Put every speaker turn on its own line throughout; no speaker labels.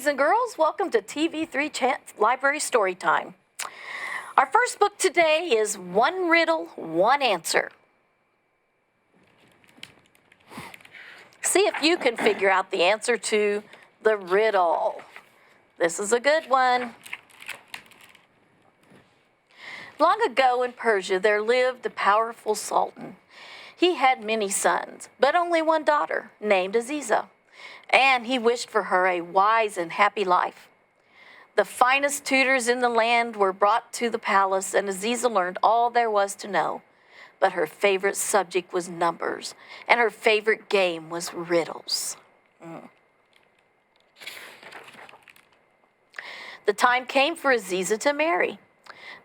boys and girls. Welcome to TV3 Library Storytime. Our first book today is One Riddle, One Answer. See if you can figure out the answer to the riddle. This is a good one. Long ago in Persia, there lived a powerful sultan. He had many sons, but only one daughter, named Aziza, and he wished for her a wise and happy life. The finest tutors in the land were brought to the palace, and Aziza learned all there was to know. But her favorite subject was numbers, and her favorite game was riddles. The time came for Aziza to marry.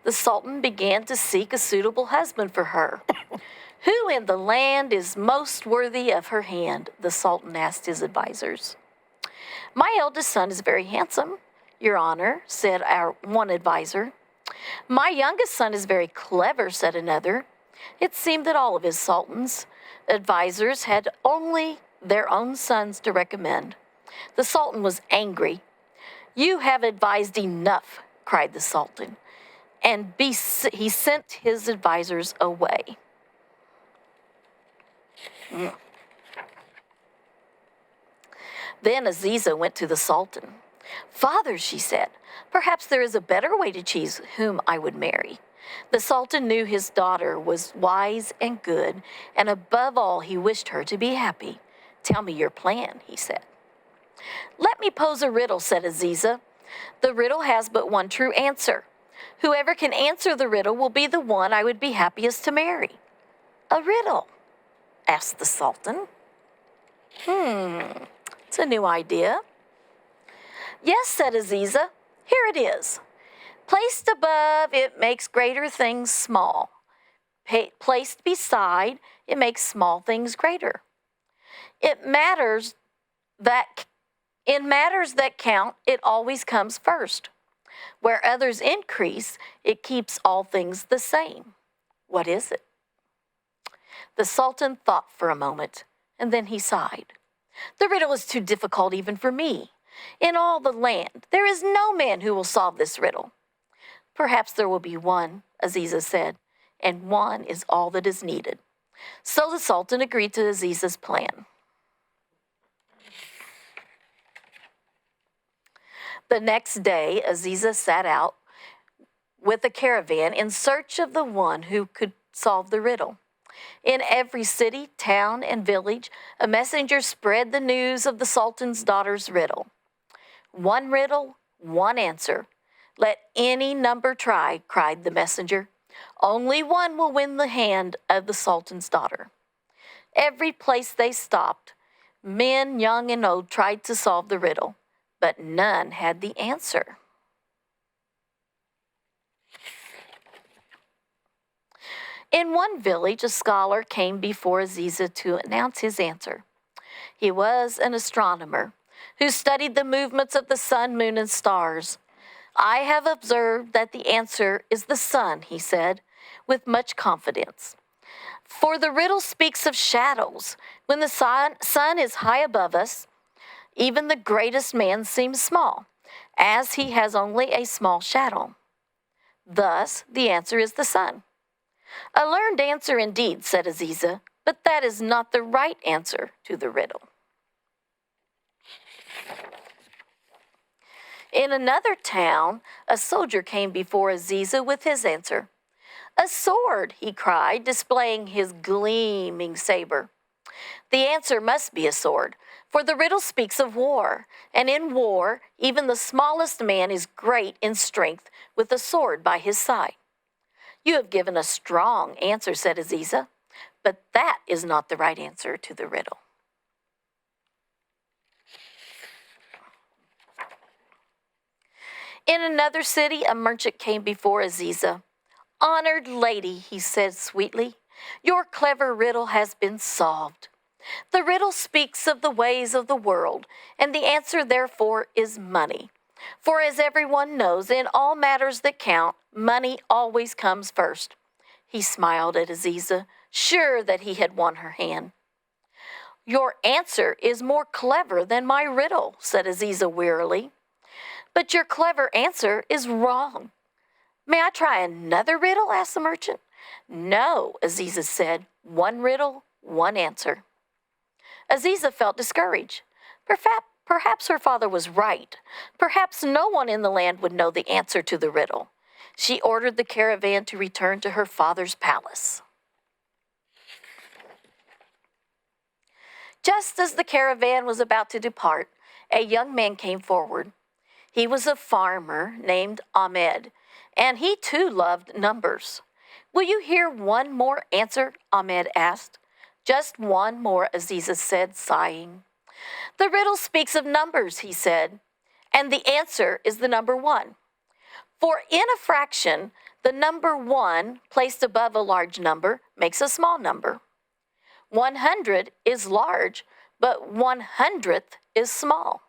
The Sultan began to seek a suitable husband for her. Who in the land is most worthy of her hand? The Sultan asked his advisors. My eldest son is very handsome, Your Honor, said our one advisor. My youngest son is very clever, said another. It seemed that all of his Sultan's advisors had only their own sons to recommend. The Sultan was angry. You have advised enough, cried the Sultan, and he sent his advisors away. Then Aziza went to the Sultan. Father, she said, perhaps there is a better way to choose whom I would marry. The Sultan knew his daughter was wise and good, and above all, he wished her to be happy. Tell me your plan, he said. Let me pose a riddle, said Aziza. The riddle has but one true answer. Whoever can answer the riddle will be the one I would be happiest to marry. A riddle? Asked the Sultan. It's a new idea. Yes, said Aziza. Here it is. Placed above, it makes greater things small. Placed beside, it makes small things greater. In matters that count, it always comes first. Where others increase, it keeps all things the same. What is it? The Sultan thought for a moment, and then he sighed. The riddle is too difficult even for me. In all the land, there is no man who will solve this riddle. Perhaps there will be one, Aziza said, and one is all that is needed. So the Sultan agreed to Aziza's plan. The next day, Aziza set out with a caravan in search of the one who could solve the riddle. In every city, town, and village, a messenger spread the news of the Sultan's daughter's riddle. One riddle, one answer. Let any number try, cried the messenger. Only one will win the hand of the Sultan's daughter. Every place they stopped, men, young and old, tried to solve the riddle, but none had the answer. In one village, a scholar came before Aziza to announce his answer. He was an astronomer who studied the movements of the sun, moon, and stars. I have observed that the answer is the sun, he said, with much confidence. For the riddle speaks of shadows. When the sun is high above us, even the greatest man seems small, as he has only a small shadow. Thus, the answer is the sun. A learned answer indeed, said Aziza, but that is not the right answer to the riddle. In another town, a soldier came before Aziza with his answer. A sword, he cried, displaying his gleaming saber. The answer must be a sword, for the riddle speaks of war, and in war, even the smallest man is great in strength with a sword by his side. You have given a strong answer, said Aziza, but that is not the right answer to the riddle. In another city, a merchant came before Aziza. Honored lady, he said sweetly, your clever riddle has been solved. The riddle speaks of the ways of the world, and the answer, therefore, is money. For as everyone knows, in all matters that count, money always comes first. He smiled at Aziza, sure that he had won her hand. Your answer is more clever than my riddle, said Aziza wearily. But your clever answer is wrong. May I try another riddle? Asked the merchant. No, Aziza said. One riddle, one answer. Aziza felt discouraged. Perhaps her father was right. Perhaps no one in the land would know the answer to the riddle. She ordered the caravan to return to her father's palace. Just as the caravan was about to depart, a young man came forward. He was a farmer named Ahmed, and he too loved numbers. Will you hear one more answer? Ahmed asked. Just one more, Aziza said, sighing. The riddle speaks of numbers, he said, and the answer is the number 1. For in a fraction, the number 1 placed above a large number makes a small number. 100 is large, but 100th is small.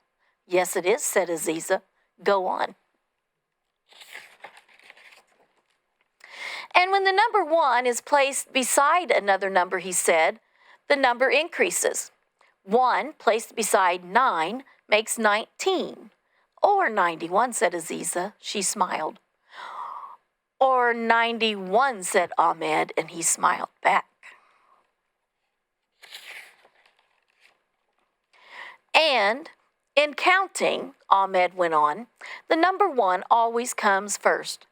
Yes, it is, said Aziza. Go on. And when the number 1 is placed beside another number, he said, the number increases. 1 placed beside 9 makes 19. Or 91, said Aziza. She smiled. Or 91, said Ahmed, and he smiled back. And in counting, Ahmed went on, the number 1 always comes first.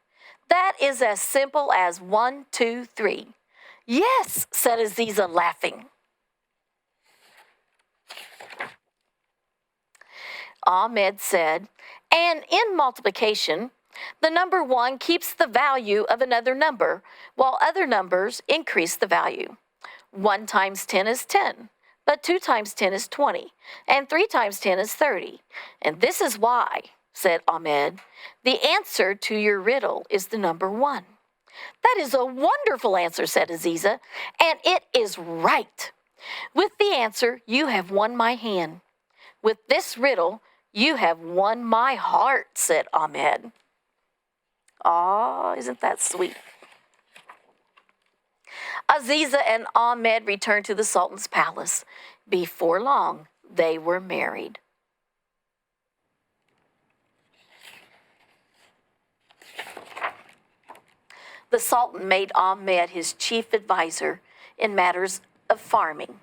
That is as simple as 1, 2, 3. Yes, said Aziza, laughing. Ahmed said, and in multiplication, the number 1 keeps the value of another number, while other numbers increase the value. 1 times 10 is 10, but 2 times 10 is 20, and 3 times 10 is 30. And this is why, said Ahmed, the answer to your riddle is the number 1. That is a wonderful answer, said Aziza, and it is right. With the answer, you have won my hand. With this riddle, you have won my heart, said Ahmed. Aw, isn't that sweet? Aziza and Ahmed returned to the Sultan's palace. Before long, they were married. The Sultan made Ahmed his chief advisor in matters of farming,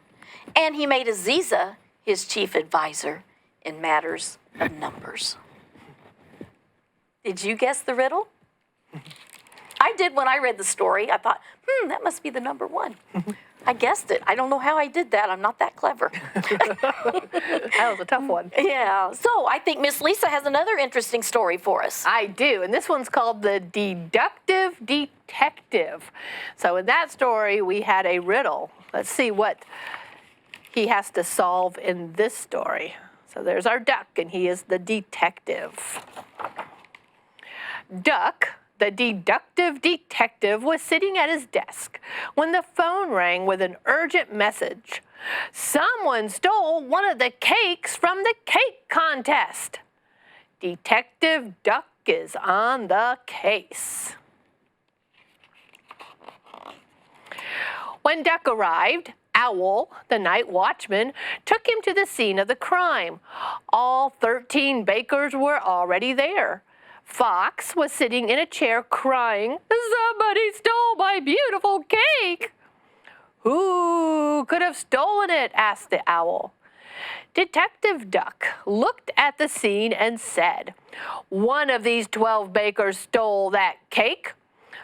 and he made Aziza his chief advisor in matters of numbers. Did you guess the riddle? I did when I read the story. I thought, that must be the number 1. I guessed it. I don't know how I did that. I'm not that clever.
That was a tough one.
Yeah. So I think Miss Lisa has another interesting story for us.
I do, and this one's called the Deductive Detective. So in that story, we had a riddle. Let's see what he has to solve in this story. So there's our duck, and he is the detective. Duck, the deductive detective, was sitting at his desk when the phone rang with an urgent message. Someone stole one of the cakes from the cake contest. Detective Duck is on the case. When Duck arrived, Owl, the night watchman, took him to the scene of the crime. All 13 bakers were already there. Fox was sitting in a chair crying, "Somebody stole my beautiful cake!" "Who could have stolen it?" asked the Owl. Detective Duck looked at the scene and said, "One of these 12 bakers stole that cake.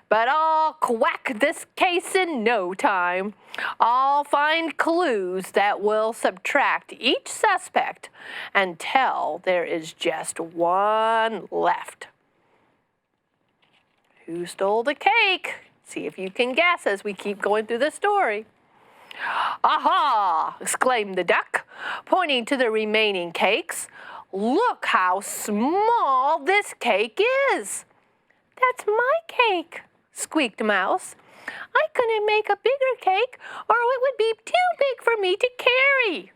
But I'll crack this case in no time. I'll find clues that will subtract each suspect until there is just one left." Who stole the cake? See if you can guess as we keep going through the story. "Aha!" exclaimed the duck, pointing to the remaining cakes. "Look how small this cake is." "That's my cake," squeaked Mouse. "I couldn't make a bigger cake, or it would be too big for me to carry."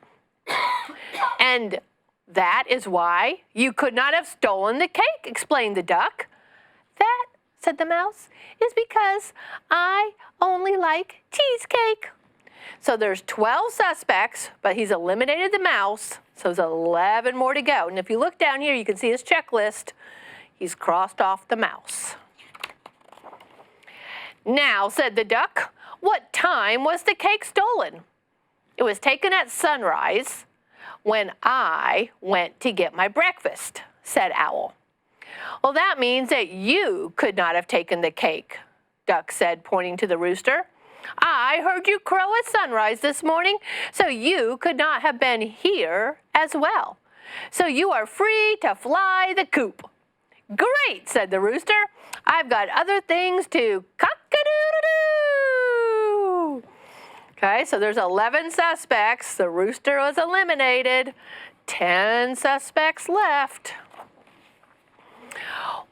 "And that is why you could not have stolen the cake," explained the duck. "That," said the Mouse, "is because I only like cheesecake." So there's 12 suspects, but he's eliminated the mouse, so there's 11 more to go. And if you look down here, you can see his checklist. He's crossed off the mouse. Now, said the duck, what time was the cake stolen? It was taken at sunrise when I went to get my breakfast, said Owl. Well, that means that you could not have taken the cake, Duck said, pointing to the rooster. I heard you crow at sunrise this morning, so you could not have been here as well. So you are free to fly the coop. Great, said the rooster. I've got other things to cock-a-doodle-doo. Okay, so there's 11 suspects. The rooster was eliminated. 10 suspects left.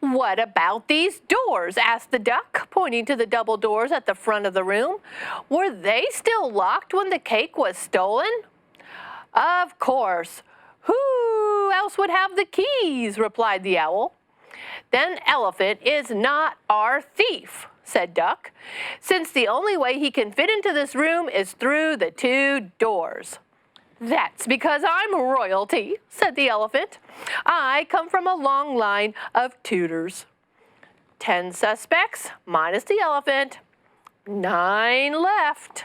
What about these doors? Asked the duck, pointing to the double doors at the front of the room. Were they still locked when the cake was stolen? Of course. Who else would have the keys? Replied the owl. Then Elephant is not our thief, said Duck, since the only way he can fit into this room is through the 2 doors. That's because I'm royalty, said the elephant. I come from a long line of tutors. 10 suspects minus the elephant. 9 left.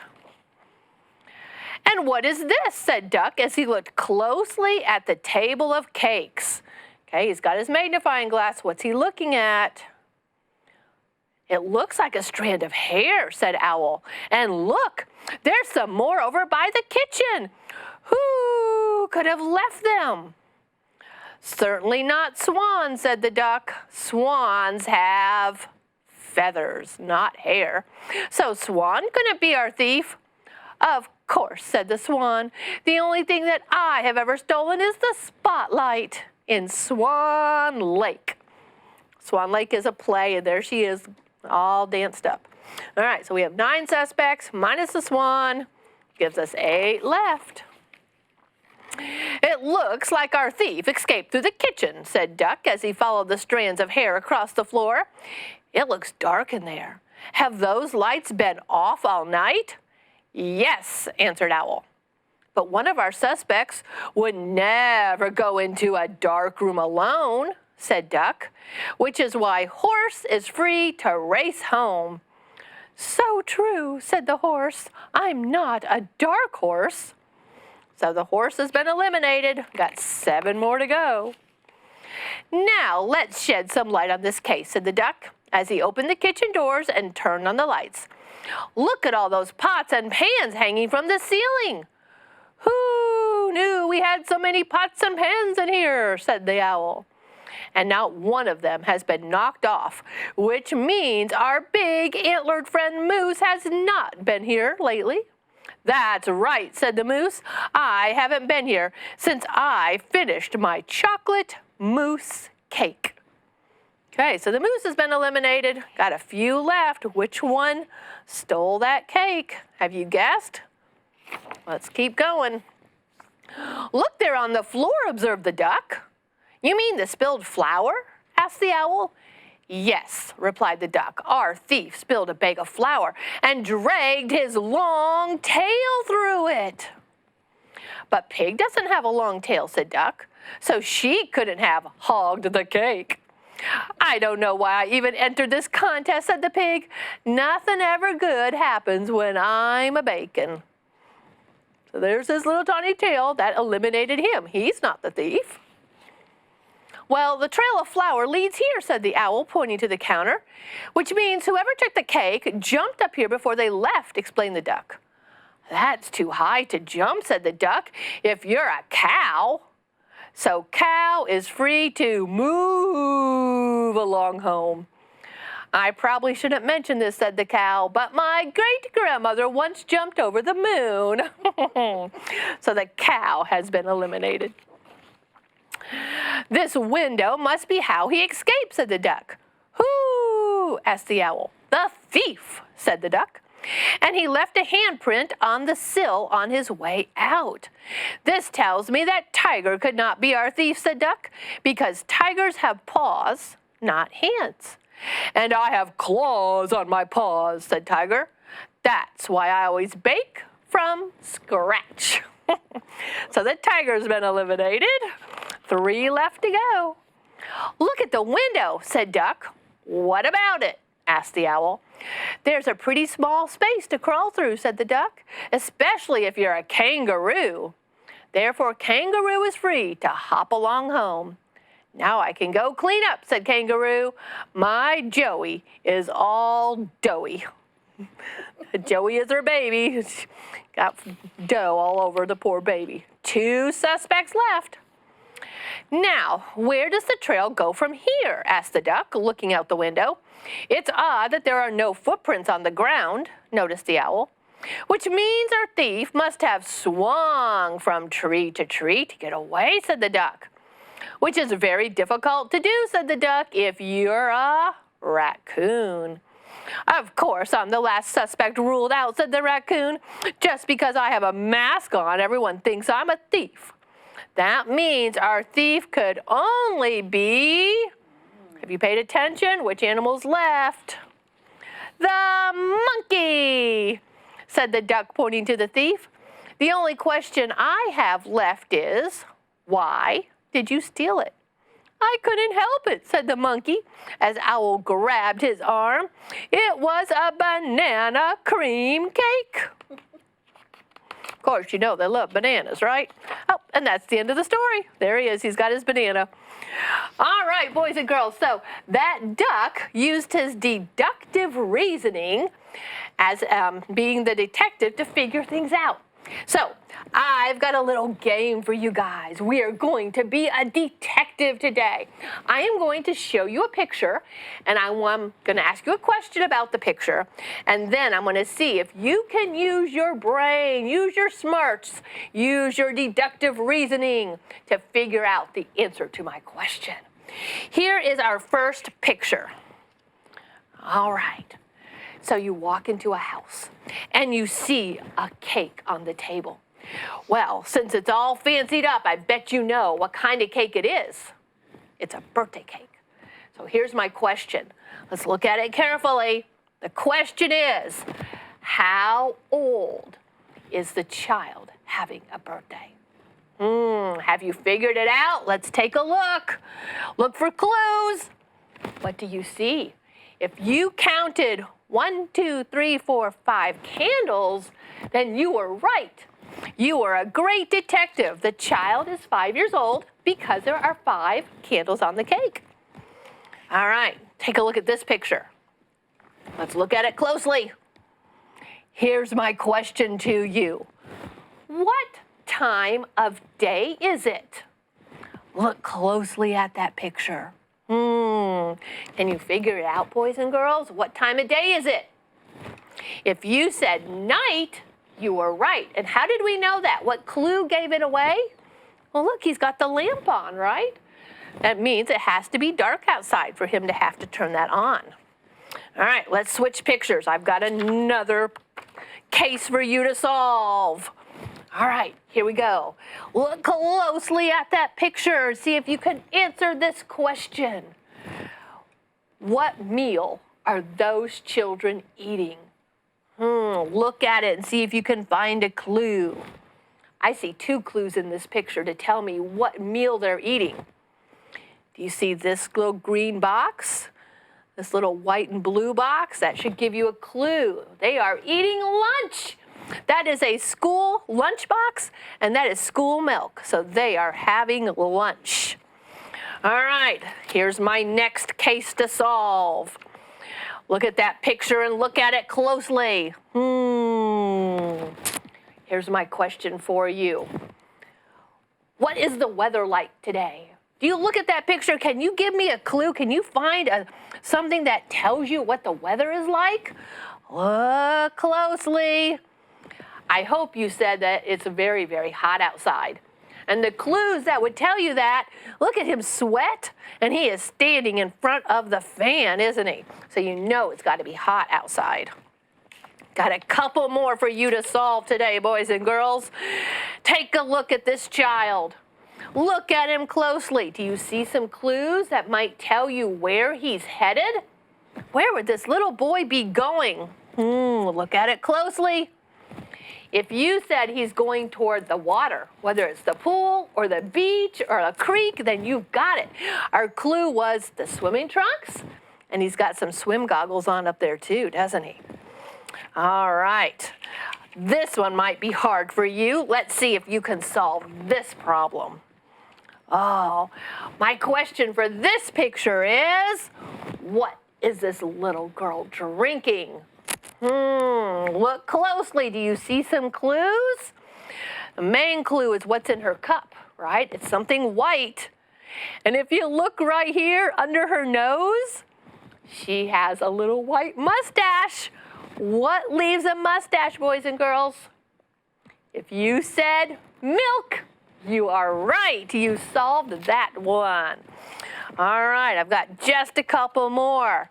And what is this? Said Duck as he looked closely at the table of cakes. Okay, he's got his magnifying glass. What's he looking at? It looks like a strand of hair, said Owl. And look, there's some more over by the kitchen. Who could have left them? Certainly not Swan, said the duck. Swans have feathers, not hair. So Swan couldn't be our thief. Of course, said the swan. The only thing that I have ever stolen is the spotlight in Swan Lake. Swan Lake is a play, and there she is, all danced up. All right, so we have 9 suspects minus the swan, gives us 8 left. It looks like our thief escaped through the kitchen, said Duck as he followed the strands of hair across the floor. It looks dark in there. Have those lights been off all night? Yes, answered Owl. But one of our suspects would never go into a dark room alone, said Duck, which is why Horse is free to race home. So true, said the horse. I'm not a dark horse. So the horse has been eliminated. Got 7 more to go. Now let's shed some light on this case, said the duck, as he opened the kitchen doors and turned on the lights. Look at all those pots and pans hanging from the ceiling. Who knew we had so many pots and pans in here, said the owl. And not one of them has been knocked off, which means our big antlered friend Moose has not been here lately. That's right, said the moose. I haven't been here since I finished my chocolate mousse cake. Okay, so the moose has been eliminated. Got a few left. Which one stole that cake? Have you guessed? Let's keep going. Look there on the floor, observed the duck. You mean the spilled flour? Asked the owl. Yes, replied the duck. Our thief spilled a bag of flour and dragged his long tail through it. But Pig doesn't have a long tail, said Duck, so she couldn't have hogged the cake. I don't know why I even entered this contest, said the pig. Nothing ever good happens when I'm a bacon. So there's his little tiny tail. That eliminated him. He's not the thief. Well, the trail of flour leads here, said the owl, pointing to the counter, which means whoever took the cake jumped up here before they left, explained the duck. That's too high to jump, said the duck, if you're a cow. So cow is free to move along home. I probably shouldn't mention this, said the cow, but my great-grandmother once jumped over the moon. So the cow has been eliminated. This window must be how he escaped, said the duck. Who? Asked the owl. The thief, said the duck. And he left a handprint on the sill on his way out. This tells me that Tiger could not be our thief, said Duck, because tigers have paws, not hands. And I have claws on my paws, said Tiger. That's why I always bake from scratch. So the tiger's been eliminated. 3 left to go. Look at the window, said Duck. What about it? Asked the owl. There's a pretty small space to crawl through, said the duck, especially if you're a kangaroo. Therefore, Kangaroo is free to hop along home. Now I can go clean up, said Kangaroo. My Joey is all doughy. Joey is her baby. Got dough all over the poor baby. 2 suspects left. Now, where does the trail go from here? Asked the duck, looking out the window. It's odd that there are no footprints on the ground, noticed the owl. Which means our thief must have swung from tree to get away, said the duck. Which is very difficult to do, said the duck, if you're a raccoon. Of course, I'm the last suspect ruled out, said the raccoon. Just because I have a mask on, everyone thinks I'm a thief. That means our thief could only be... Have you paid attention? Which animal's left? The monkey, said the duck, pointing to the thief. The only question I have left is, why did you steal it? I couldn't help it, said the monkey, as Owl grabbed his arm. It was a banana cream cake. Of course, you know they love bananas, right? Oh, and that's the end of the story. There he is. He's got his banana. All right, boys and girls. So that duck used his deductive reasoning as being the detective to figure things out. So I've got a little game for you guys. We are going to be a detective today. I am going to show you a picture, and I'm going to ask you a question about the picture, and then I'm going to see if you can use your brain, use your smarts, use your deductive reasoning to figure out the answer to my question. Here is our first picture. All right. So you walk into a house and you see a cake on the table. Well, since it's all fancied up, I bet you know what kind of cake it is. It's a birthday cake. So here's my question. Let's look at it carefully. The question is, how old is the child having a birthday? Have you figured it out? Let's take a look. Look for clues. What do you see? If you counted 1, 2, 3, 4, 5 candles, then you were right. You are a great detective. The child is 5 years old because there are 5 candles on the cake. All right, take a look at this picture. Let's look at it closely. Here's my question to you. What time of day is it? Look closely at that picture. Can you figure it out, boys and girls? What time of day is it? If you said night, you were right. And how did we know that? What clue gave it away? Well, look, he's got the lamp on, right? That means it has to be dark outside for him to have to turn that on. All right, let's switch pictures. I've got another case for you to solve. All right, here we go. Look closely at that picture. See if you can answer this question. What meal are those children eating? Look at it and see if you can find a clue. I see 2 clues in this picture to tell me what meal they're eating. Do you see this little green box? This little white and blue box? That should give you a clue. They are eating lunch. That is a school lunchbox, and that is school milk. So they are having lunch. All right, here's my next case to solve. Look at that picture and look at it closely. Here's my question for you. What is the weather like today? Do you look at that picture? Can you give me a clue? Can you find something that tells you what the weather is like? Look closely. I hope you said that it's very, very hot outside. And the clues that would tell you that, look at him sweat, and he is standing in front of the fan, isn't he? So you know it's got to be hot outside. Got a couple more for you to solve today, boys and girls. Take a look at this child. Look at him closely. Do you see some clues that might tell you where he's headed? Where would this little boy be going? Look at it closely. If you said he's going toward the water, whether it's the pool or the beach or a creek, then you've got it. Our clue was the swimming trunks, and he's got some swim goggles on up there too, doesn't he? All right. This one might be hard for you. Let's see if you can solve this problem. Oh, my question for this picture is, what is this little girl drinking? Look closely. Do you see some clues? The main clue is what's in her cup, right? It's something white. And if you look right here under her nose, she has a little white mustache. What leaves a mustache, boys and girls? If you said milk, you are right. You solved that one. All right, I've got just a couple more.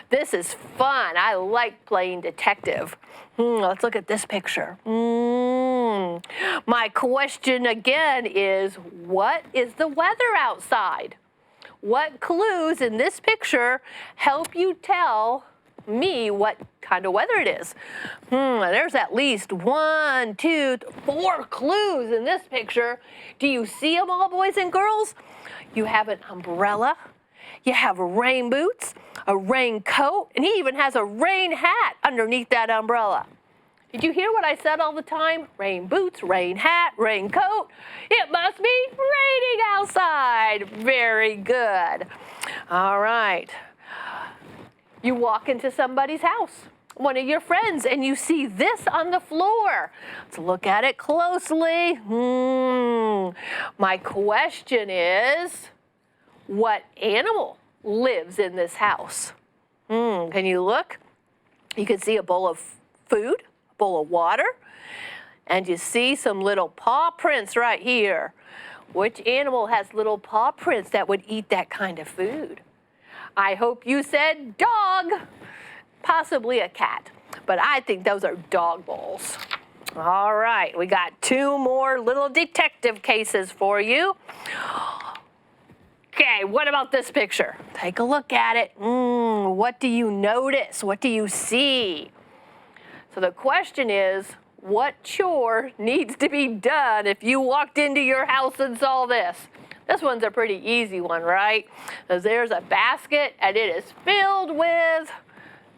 This is fun. I like playing detective. Let's look at this picture. My question again is, what is the weather outside? What clues in this picture help you tell me what kind of weather it is? There's at least 1, 2, 4 clues in this picture. Do you see them all, boys and girls? You have an umbrella, you have rain boots, a raincoat, and he even has a rain hat underneath that umbrella. Did you hear what I said all the time? Rain boots, rain hat, raincoat. It must be raining outside. Very good. All right. You walk into somebody's house, one of your friends, and you see this on the floor. Let's look at it closely. My question is, what animal lives in this house? Can you look? You can see a bowl of food, a bowl of water, and you see some little paw prints right here. Which animal has little paw prints that would eat that kind of food? I hope you said dog, possibly a cat, but I think those are dog bowls. All right, we got 2 more little detective cases for you. Okay, what about this picture? Take a look at it. What do you notice? What do you see? So the question is, what chore needs to be done if you walked into your house and saw this? This one's a pretty easy one, right? Because there's a basket and it is filled with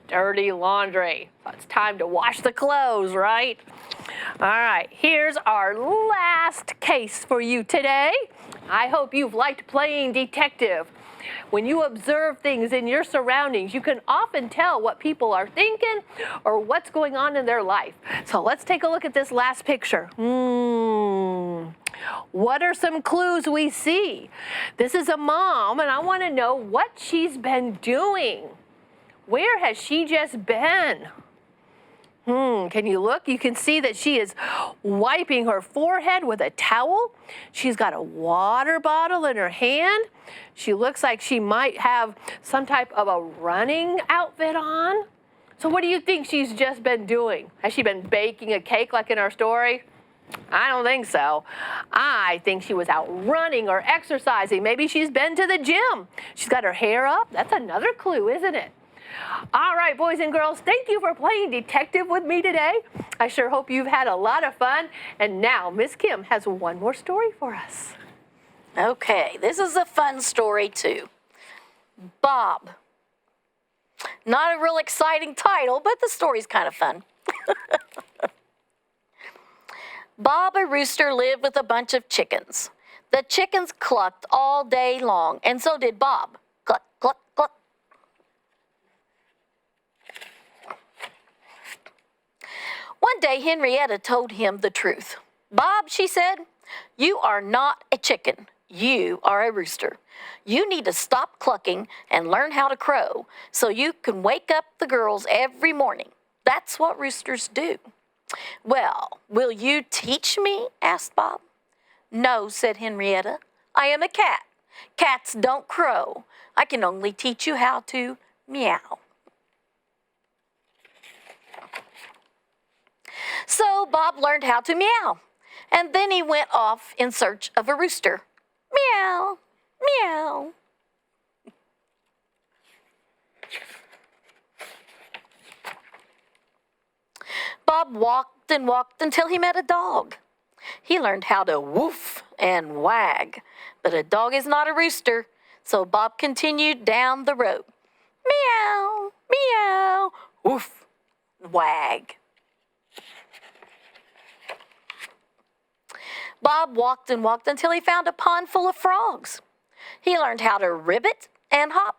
dirty laundry. So it's time to wash the clothes, right? All right, here's our last case for you today. I hope you've liked playing detective. When you observe things in your surroundings, you can often tell what people are thinking or what's going on in their life. So let's take a look at this last picture. What are some clues we see? This is a mom, and I want to know what she's been doing. Where has she just been? Can you look? You can see that she is wiping her forehead with a towel. She's got a water bottle in her hand. She looks like she might have some type of a running outfit on. So what do you think she's just been doing? Has she been baking a cake like in our story? I don't think so. I think she was out running or exercising. Maybe she's been to the gym. She's got her hair up. That's another clue, isn't it? All right, boys and girls, thank you for playing detective with me today. I sure hope you've had a lot of fun. And now Miss Kim has one more story for us.
Okay, this is a fun story too. Bob. Not a real exciting title, but the story's kind of fun. Bob, a rooster, lived with a bunch of chickens. The chickens clucked all day long, and so did Bob. Cluck, cluck, cluck. One day, Henrietta told him the truth. Bob, she said, you are not a chicken. You are a rooster. You need to stop clucking and learn how to crow so you can wake up the girls every morning. That's what roosters do. Well, will you teach me? Asked Bob. No, said Henrietta. I am a cat. Cats don't crow. I can only teach you how to meow. So Bob learned how to meow, and then he went off in search of a rooster. Meow, meow. Bob walked and walked until he met a dog. He learned how to woof and wag, but a dog is not a rooster, so Bob continued down the road. Meow, meow, woof, wag. Bob walked and walked until he found a pond full of frogs. He learned how to ribbit and hop,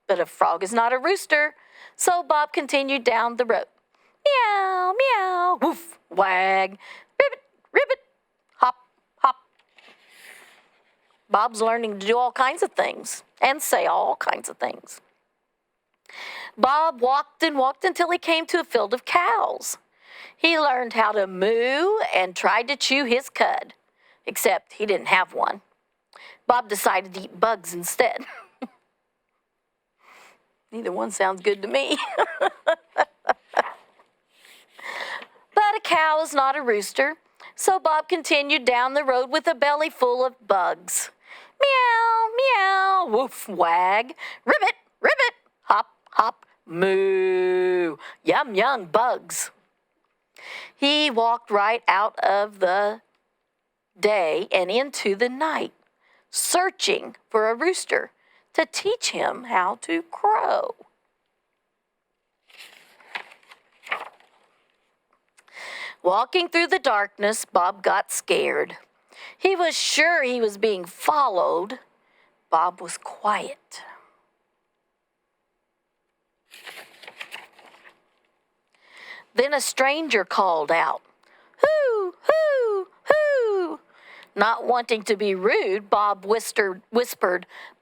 but a frog is not a rooster, so Bob continued down the road. Meow, meow, woof, wag, ribbit, ribbit, hop, hop. Bob's learning to do all kinds of things and say all kinds of things. Bob walked and walked until he came to a field of cows. He learned how to moo and tried to chew his cud, except he didn't have one. Bob decided to eat bugs instead. Neither one sounds good to me. But a cow is not a rooster, so Bob continued down the road with a belly full of bugs. Meow, meow, woof, wag, ribbit, ribbit, hop, hop, moo. Yum, yum, bugs. He walked right out of the day and into the night, searching for a rooster to teach him how to crow. Walking through the darkness, Bob got scared. He was sure he was being followed. Bob was quiet. Then a stranger called out, "Hoo, hoo, hoo." Not wanting to be rude, Bob whispered,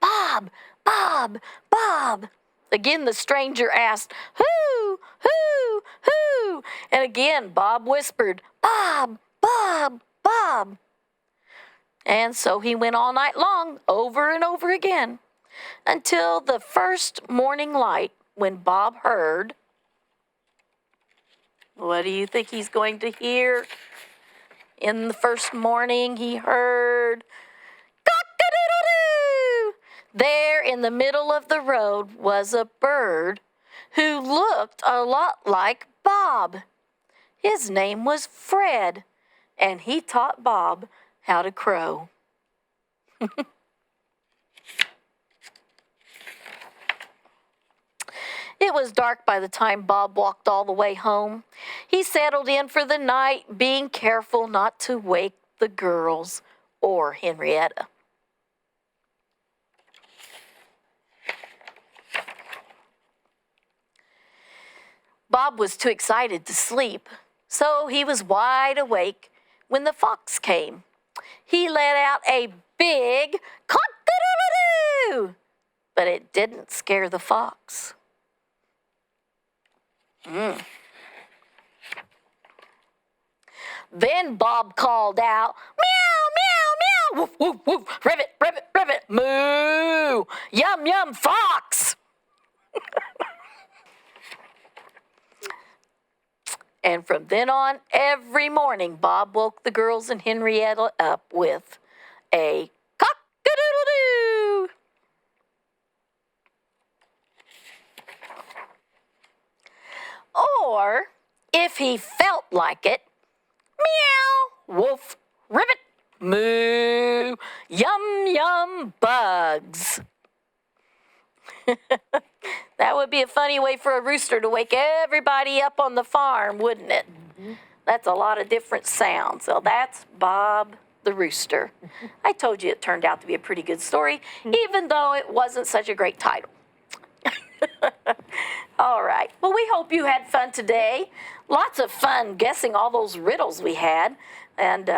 "Bob, Bob, Bob." Again, the stranger asked, "Who, who, who?" And again, Bob whispered, "Bob, Bob, Bob." And so he went all night long, over and over again, until the first morning light when Bob heard. What do you think he's going to hear? In the first morning, he heard, cock-a-doodle-doo! There in the middle of the road was a bird who looked a lot like Bob. His name was Fred, and he taught Bob how to crow. It was dark by the time Bob walked all the way home. He settled in for the night, being careful not to wake the girls or Henrietta. Bob was too excited to sleep, so he was wide awake when the fox came. He let out a big cock-a-doodle-doo, but it didn't scare the fox. Then Bob called out, "Meow, meow, meow, woof, woof, woof, ribbit, ribbit, ribbit, moo, yum, yum, fox." And from then on, every morning, Bob woke the girls and Henrietta up with a cock-a-doodle-doo. Or, if he felt like it, meow, woof, ribbit, moo, yum, yum, bugs. That would be a funny way for a rooster to wake everybody up on the farm, wouldn't it? Mm-hmm. That's a lot of different sounds. So that's Bob the Rooster. I told you it turned out to be a pretty good story, even though it wasn't such a great title. All right. Well, we hope you had fun today. Lots of fun guessing all those riddles we had. And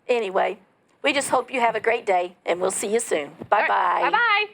anyway, we just hope you have a great day, and we'll see you soon. Bye-bye.
Bye-bye.